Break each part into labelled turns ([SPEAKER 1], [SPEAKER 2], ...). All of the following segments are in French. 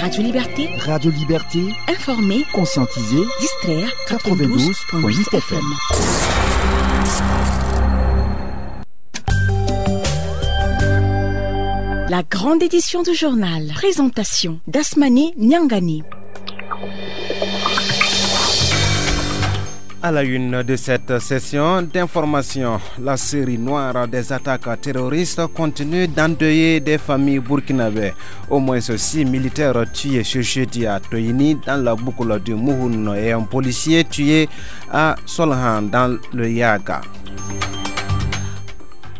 [SPEAKER 1] Radio Liberté.
[SPEAKER 2] Radio Liberté.
[SPEAKER 1] Informer,
[SPEAKER 2] conscientiser,
[SPEAKER 1] distraire.
[SPEAKER 2] 92.8 FM.
[SPEAKER 1] La grande édition du journal. Présentation d'Asmani Nyangani.
[SPEAKER 3] À la une de cette session d'information, la série noire des attaques terroristes continue d'endeuiller des familles burkinabées. Au moins 6 militaires tués ce jeudi à Toyini dans la boucle du Mouhoun et un policier tué à Solhan dans le Yaga.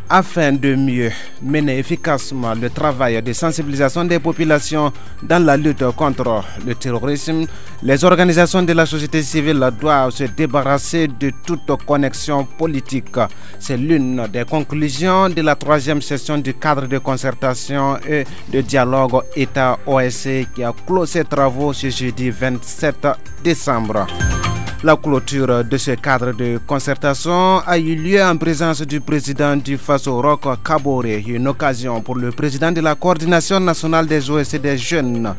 [SPEAKER 3] Afin de mieux mener efficacement le travail de sensibilisation des populations dans la lutte contre le terrorisme, les organisations de la société civile doivent se débarrasser de toute connexion politique. C'est l'une des conclusions de la 3e session du cadre de concertation et de dialogue État-OSC qui a clos ses travaux ce jeudi 27 décembre. La clôture de ce cadre de concertation a eu lieu en présence du président du Faso Roch Kaboré, une occasion pour le président de la coordination nationale des OSC des jeunes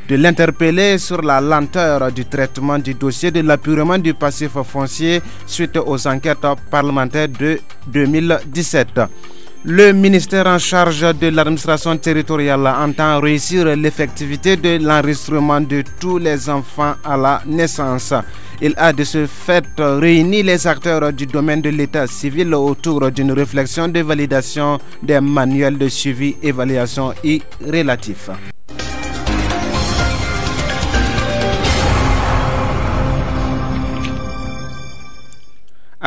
[SPEAKER 3] de l'interpeller sur la lenteur du traitement du dossier de l'appurement du passif foncier suite aux enquêtes parlementaires de 2017. Le ministère en charge de l'administration territoriale entend réussir l'effectivité de l'enregistrement de tous les enfants à la naissance. Il a de ce fait réuni les acteurs du domaine de l'état civil autour d'une réflexion de validation des manuels de suivi, évaluation et relatifs.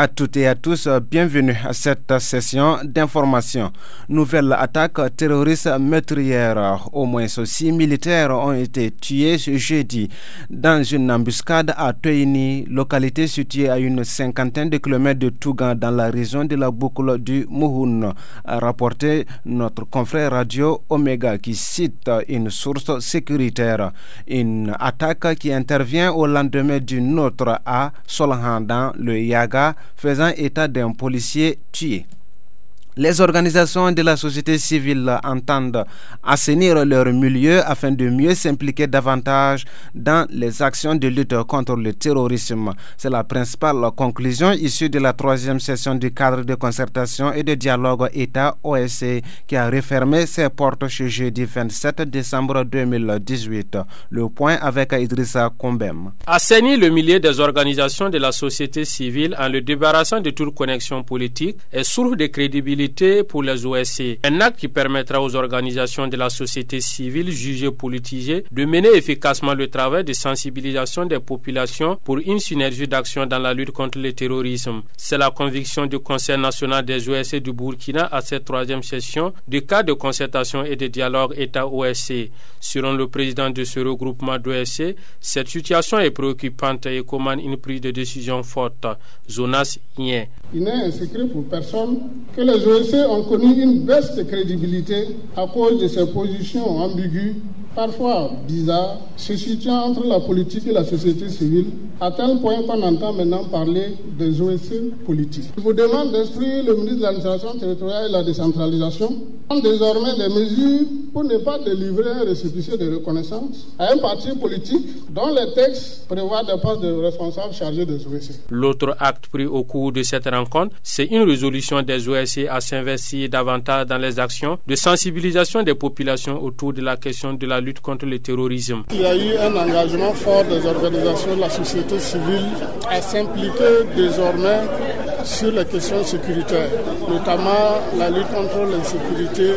[SPEAKER 3] À toutes et à tous, bienvenue à cette session d'information. Nouvelle attaque terroriste meurtrière. Au moins 6 militaires ont été tués ce jeudi dans une embuscade à Toyini, localité située à une 50aine de kilomètres de Tougan dans la région de la boucle du Mouhoun, a rapporté notre confrère radio Omega qui cite une source sécuritaire. Une attaque qui intervient au lendemain d'une autre à Solhan dans le Yaga, faisant état d'un policier tué. Les organisations de la société civile entendent assainir leur milieu afin de mieux s'impliquer davantage dans les actions de lutte contre le terrorisme. C'est la principale conclusion issue de la 3e session du cadre de concertation et de dialogue État-OSC qui a refermé ses portes ce jeudi 27 décembre 2018. Le point avec Idrissa Kombem.
[SPEAKER 4] Assainir le milieu des organisations de la société civile en le débarrassant de toute connexion politique est source de crédibilité pour les OSC. Un acte qui permettra aux organisations de la société civile jugées politisées de mener efficacement le travail de sensibilisation des populations pour une synergie d'action dans la lutte contre le terrorisme. C'est la conviction du Conseil national des OSC du Burkina à cette 3e session du cadre de concertation et de dialogue État-OSC. Selon le président de ce regroupement d'OSC, cette situation est préoccupante et commande une prise de décision forte. Jonas Yen.
[SPEAKER 5] Il n'est un secret pour personne que les OSC ont connu une baisse de crédibilité à cause de ces positions ambiguës, parfois bizarres, se situant entre la politique et la société civile, à tel point qu'on entend maintenant parler des OSC politiques. Je vous demande d'instruire le ministre de l'administration territoriale et de la décentralisation prendre désormais des mesures pour ne pas délivrer un récépissé de reconnaissance à un parti politique dont les textes prévoient des postes de responsables chargés des OSC.
[SPEAKER 4] L'autre acte pris au cours de cette rencontre, c'est une résolution des OSC à s'investir davantage dans les actions de sensibilisation des populations autour de la question de la lutte contre le terrorisme.
[SPEAKER 5] Il y a eu un engagement fort des organisations de la société civile à s'impliquer désormais sur les questions sécuritaires, notamment la lutte contre l'insécurité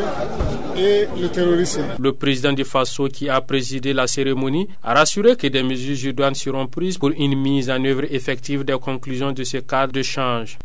[SPEAKER 5] et le terrorisme.
[SPEAKER 4] Le président du Faso, qui a présidé la cérémonie, a rassuré que des mesures idoines seront prises pour une mise en œuvre effective des conclusions de ce cadre d'échange.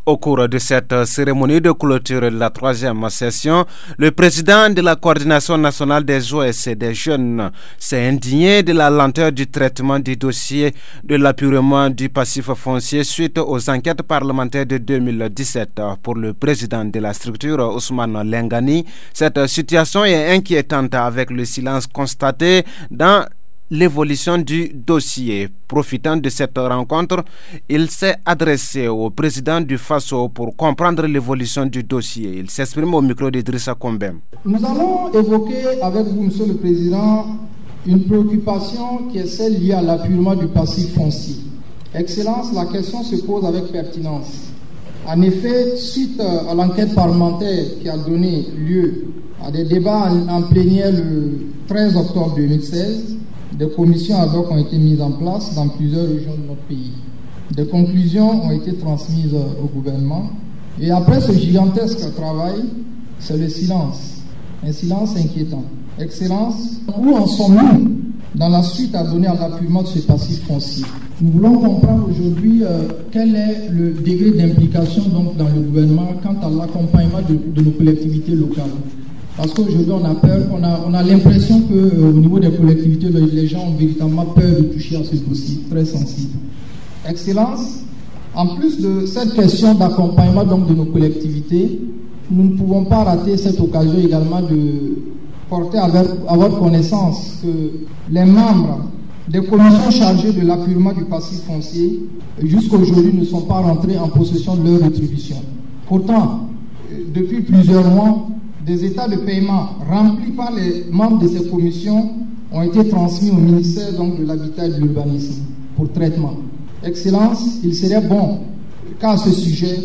[SPEAKER 3] Au cours de cette cérémonie de clôture de la 3e session, le président de la coordination nationale des OSC des jeunes s'est indigné de la lenteur du traitement du dossier de l'appurement du passif foncier suite aux enquêtes parlementaires de 2017. Pour le président de la structure, Ousmane Lengani, cette situation est inquiétante avec le silence constaté dans l'évolution du dossier. Profitant de cette rencontre, il s'est adressé au président du Faso pour comprendre l'évolution du dossier. Il s'exprime au micro d'Idrissa Kombem.
[SPEAKER 6] Nous allons évoquer avec vous, Monsieur le Président, une préoccupation qui est celle liée à l'appurement du passif foncier. Excellence, la question se pose avec pertinence. En effet, suite à l'enquête parlementaire qui a donné lieu à des débats en plénière le 13 octobre 2016, des commissions ad hoc ont été mises en place dans plusieurs régions de notre pays. Des conclusions ont été transmises au gouvernement. Et après ce gigantesque travail, c'est le silence. Un silence inquiétant. Excellence, où en sommes-nous dans la suite à donner à l'appurement de ce passif foncier? Nous voulons comprendre aujourd'hui quel est le degré d'implication donc, dans le gouvernement quant à l'accompagnement de nos collectivités locales. Parce qu'aujourd'hui, on a peur, on a l'impression qu'au niveau des collectivités, les gens ont véritablement peur de toucher à ce dossier très sensible. Excellence, en plus de cette question d'accompagnement donc, de nos collectivités, nous ne pouvons pas rater cette occasion également de porter à votre connaissance que les membres des commissions chargées de l'appurement du passif foncier jusqu'à aujourd'hui ne sont pas rentrés en possession de leur rétribution. Pourtant, depuis plusieurs mois, des états de paiement remplis par les membres de ces commissions ont été transmis au ministère donc, de l'Habitat et de l'Urbanisme pour traitement. Excellence, il serait bon qu'à ce sujet,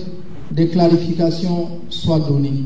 [SPEAKER 6] des clarifications soient données.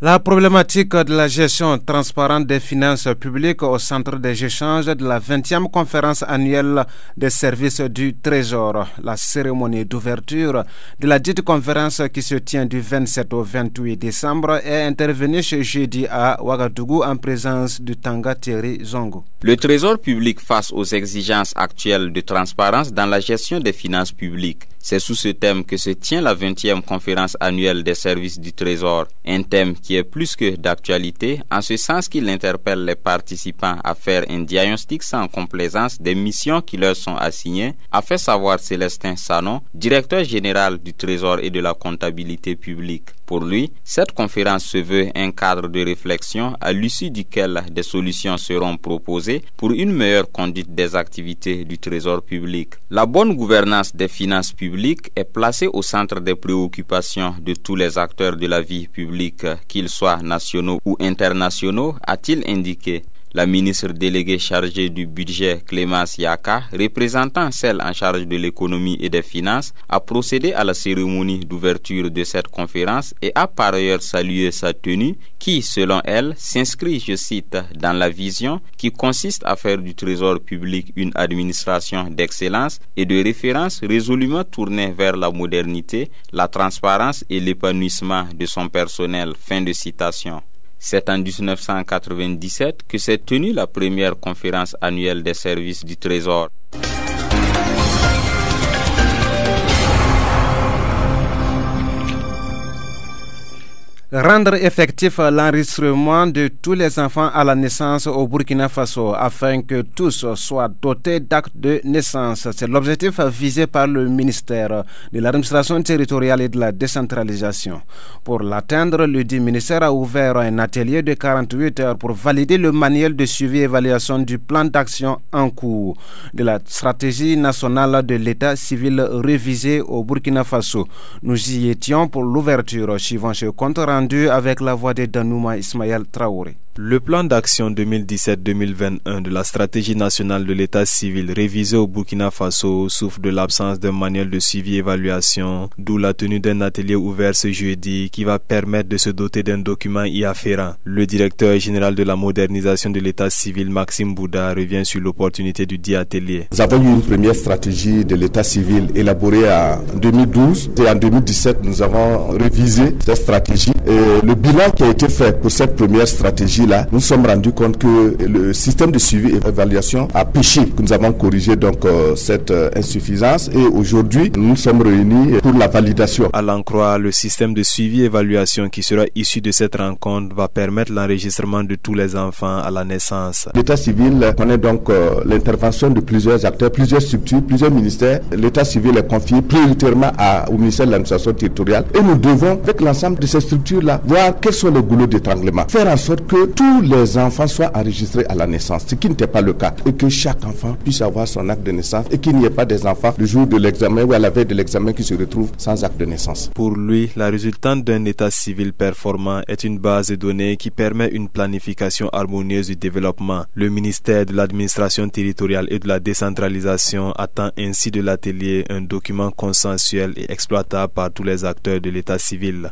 [SPEAKER 3] La problématique de la gestion transparente des finances publiques au centre des échanges de la 20e conférence annuelle des services du Trésor. La cérémonie d'ouverture de la dite conférence qui se tient du 27 au 28 décembre est intervenue ce jeudi à Ouagadougou en présence du Tanga Thierry Zongo.
[SPEAKER 7] Le Trésor public face aux exigences actuelles de transparence dans la gestion des finances publiques. C'est sous ce thème que se tient la 20e conférence annuelle des services du Trésor, un thème qui est plus que d'actualité, en ce sens qu'il interpelle les participants à faire un diagnostic sans complaisance des missions qui leur sont assignées, a fait savoir Célestin Sanon, directeur général du Trésor et de la comptabilité publique. Pour lui, cette conférence se veut un cadre de réflexion à l'issue duquel des solutions seront proposées pour une meilleure conduite des activités du Trésor public. La bonne gouvernance des finances publiques est placée au centre des préoccupations de tous les acteurs de la vie publique, qu'ils soient nationaux ou internationaux, a-t-il indiqué. La ministre déléguée chargée du budget, Clémence Yaka, représentant celle en charge de l'économie et des finances, a procédé à la cérémonie d'ouverture de cette conférence et a par ailleurs salué sa tenue qui, selon elle, s'inscrit, je cite, dans la vision qui consiste à faire du Trésor public une administration d'excellence et de référence résolument tournée vers la modernité, la transparence et l'épanouissement de son personnel. Fin de citation. C'est en 1997 que s'est tenue la première conférence annuelle des services du Trésor.
[SPEAKER 3] Rendre effectif l'enregistrement de tous les enfants à la naissance au Burkina Faso afin que tous soient dotés d'actes de naissance. C'est l'objectif visé par le ministère de l'administration territoriale et de la décentralisation. Pour l'atteindre, le dit ministère a ouvert un atelier de 48 heures pour valider le manuel de suivi et évaluation du plan d'action en cours de la stratégie nationale de l'état civil révisé au Burkina Faso. Nous y étions pour l'ouverture, suivant ce compte rendu avec la voix de Danouma Ismaël Traoré.
[SPEAKER 8] Le plan d'action 2017-2021 de la stratégie nationale de l'état civil révisé au Burkina Faso souffre de l'absence d'un manuel de suivi et évaluation, d'où la tenue d'un atelier ouvert ce jeudi qui va permettre de se doter d'un document y afférent. Le directeur général de la modernisation de l'état civil, Maxime Bouda, revient sur l'opportunité du dit atelier.
[SPEAKER 9] Nous avons eu une première stratégie de l'état civil élaborée en 2012 et en 2017 nous avons révisé cette stratégie. Et le bilan qui a été fait pour cette première stratégie là, nous sommes rendus compte que le système de suivi et évaluation a péché, que nous avons corrigé donc cette insuffisance et aujourd'hui nous sommes réunis pour la validation.
[SPEAKER 8] À l'en croire, le système de suivi et évaluation qui sera issu de cette rencontre va permettre l'enregistrement de tous les enfants à la naissance.
[SPEAKER 9] L'état civil connaît donc l'intervention de plusieurs acteurs, plusieurs structures, plusieurs ministères. L'état civil est confié prioritairement au ministère de l'administration territoriale et nous devons, avec l'ensemble de ces structures, structures-là, voir quels sont les goulots d'étranglement. Faire en sorte que tous les enfants soient enregistrés à la naissance, ce qui n'était pas le cas. Et que chaque enfant puisse avoir son acte de naissance et qu'il n'y ait pas des enfants le jour de l'examen ou à la veille de l'examen qui se retrouvent sans acte de naissance.
[SPEAKER 8] Pour lui, la résultante d'un état civil performant est une base de données qui permet une planification harmonieuse du développement. Le ministère de l'administration territoriale et de la décentralisation attend ainsi de l'atelier un document consensuel et exploitable par tous les acteurs de l'état civil.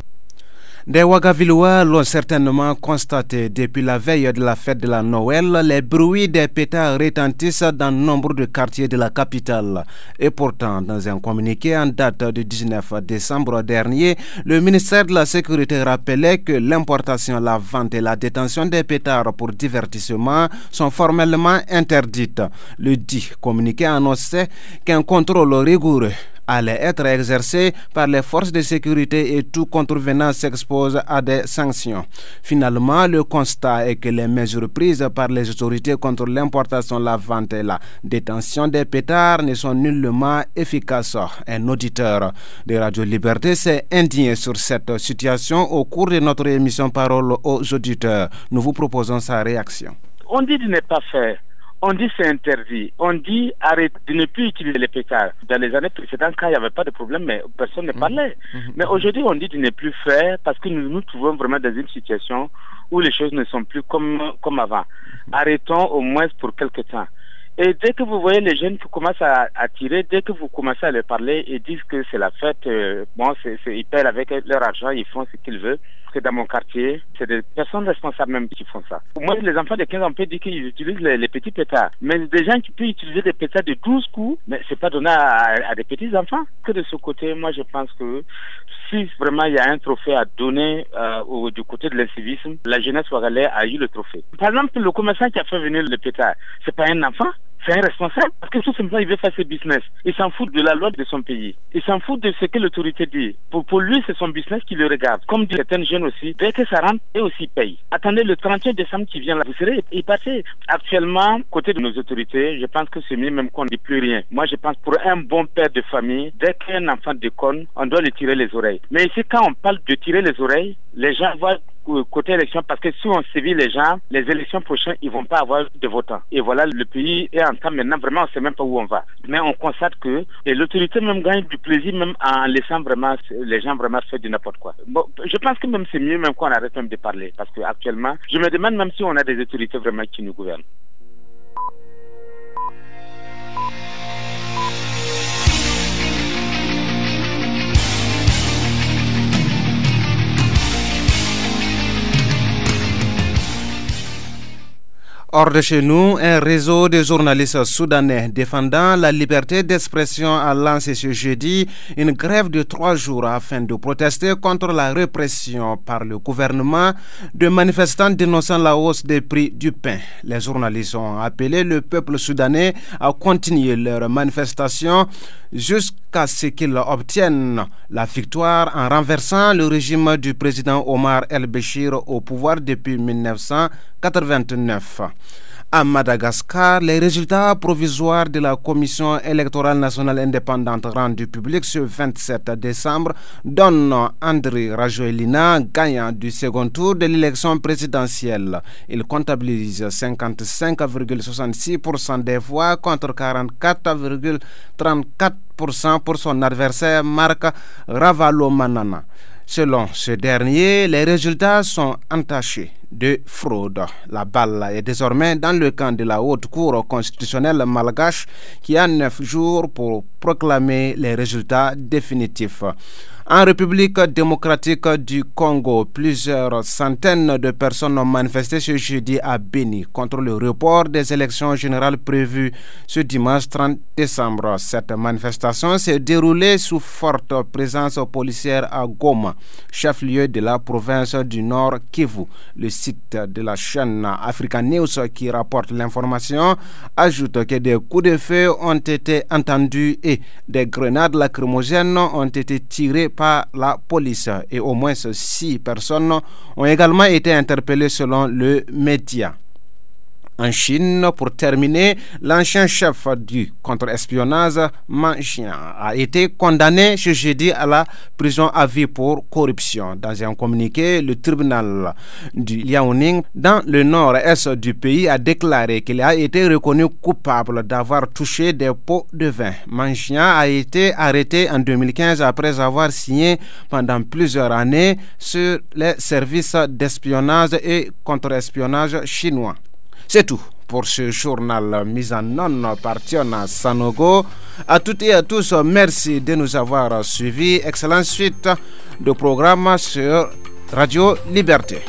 [SPEAKER 3] Des Ouagavillois l'ont certainement constaté depuis la veille de la fête de la Noël, les bruits des pétards retentissent dans nombre de quartiers de la capitale. Et pourtant, dans un communiqué en date du 19 décembre dernier, le ministère de la Sécurité rappelait que l'importation, la vente et la détention des pétards pour divertissement sont formellement interdites. Le dit communiqué annonçait qu'un contrôle rigoureux allait être exercé par les forces de sécurité et tout contrevenant s'expose à des sanctions. Finalement, le constat est que les mesures prises par les autorités contre l'importation, la vente et la détention des pétards ne sont nullement efficaces. Un auditeur de Radio Liberté s'est indigné sur cette situation au cours de notre émission Parole aux auditeurs. Nous vous proposons sa réaction.
[SPEAKER 10] On dit de ne pas faire. On dit c'est interdit. On dit arrête de ne plus utiliser les pétards. Dans les années précédentes, quand il n'y avait pas de problème, mais personne ne parlait. Mais aujourd'hui, on dit de ne plus faire parce que nous nous trouvons vraiment dans une situation où les choses ne sont plus comme avant. Arrêtons au moins pour quelque temps. Et dès que vous voyez les jeunes qui commencent à tirer, dès que vous commencez à leur parler et disent que c'est la fête, ils perdent avec leur argent, ils font ce qu'ils veulent. Parce que dans mon quartier, c'est des personnes responsables même qui font ça. Moi, les enfants de 15 ans, on peut dire qu'ils utilisent les petits pétards. Mais des gens qui peuvent utiliser des pétards de 12 coups, mais c'est pas donné à des petits enfants. Que de ce côté, moi, je pense que si vraiment il y a un trophée à donner du côté de l'incivisme, la jeunesse ouagalaise a eu le trophée. Par exemple, le commerçant qui a fait venir le pétard, c'est pas un enfant. C'est un responsable parce que tout simplement il veut faire ses business. Il s'en fout de la loi de son pays. Il s'en fout de ce que l'autorité dit. Pour lui, c'est son business qui le regarde. Comme disent certains jeunes aussi, dès que ça rentre, eux aussi payent. Attendez le 31 décembre qui vient là, vous serez passé. Actuellement, côté de nos autorités, je pense que c'est mieux même qu'on ne dit plus rien. Moi, je pense pour un bon père de famille, dès qu'un enfant déconne, on doit lui tirer les oreilles. Mais ici, quand on parle de tirer les oreilles, les gens voient côté élection, parce que si on sévit les gens, les élections prochaines, ils vont pas avoir de votants. Et voilà, le pays est en train maintenant, vraiment, on sait même pas où on va. Mais on constate que l'autorité même gagne du plaisir, même en laissant vraiment les gens vraiment faire du n'importe quoi. Bon, je pense que même c'est mieux même qu'on arrête même de parler, parce que actuellement, je me demande même si on a des autorités vraiment qui nous gouvernent.
[SPEAKER 3] Hors de chez nous, un réseau de journalistes soudanais défendant la liberté d'expression a lancé ce jeudi une grève de 3 jours afin de protester contre la répression par le gouvernement de manifestants dénonçant la hausse des prix du pain. Les journalistes ont appelé le peuple soudanais à continuer leur manifestation jusqu'à ce qu'ils obtiennent la victoire en renversant le régime du président Omar el-Béchir au pouvoir depuis 1989. À Madagascar, les résultats provisoires de la Commission électorale nationale indépendante rendus publics ce 27 décembre donnent Andry Rajoelina gagnant du second tour de l'élection présidentielle. Il comptabilise 55,66% des voix contre 44,34% pour son adversaire Marc Ravalomanana. Selon ce dernier, les résultats sont entachés de fraude. La balle est désormais dans le camp de la Haute Cour constitutionnelle malgache qui a 9 jours pour proclamer les résultats définitifs. En République démocratique du Congo, plusieurs centaines de personnes ont manifesté ce jeudi à Beni contre le report des élections générales prévues ce dimanche 30 décembre. Cette manifestation s'est déroulée sous forte présence policière à Goma, chef-lieu de la province du Nord Kivu. Le site de la chaîne Africa News qui rapporte l'information ajoute que des coups de feu ont été entendus et des grenades lacrymogènes ont été tirées par la police et au moins 6 personnes ont également été interpellées selon le média. En Chine, pour terminer, l'ancien chef du contre-espionnage, Man Jian, a été condamné ce jeudi à la prison à vie pour corruption. Dans un communiqué, le tribunal du Liaoning, dans le nord-est du pays, a déclaré qu'il a été reconnu coupable d'avoir touché des pots de vin. Man Jian a été arrêté en 2015 après avoir signé pendant plusieurs années sur les services d'espionnage et contre-espionnage chinois. C'est tout pour ce journal mis en ondes par Tiona Sanogo. À toutes et à tous, merci de nous avoir suivis. Excellente suite de programme sur Radio Liberté.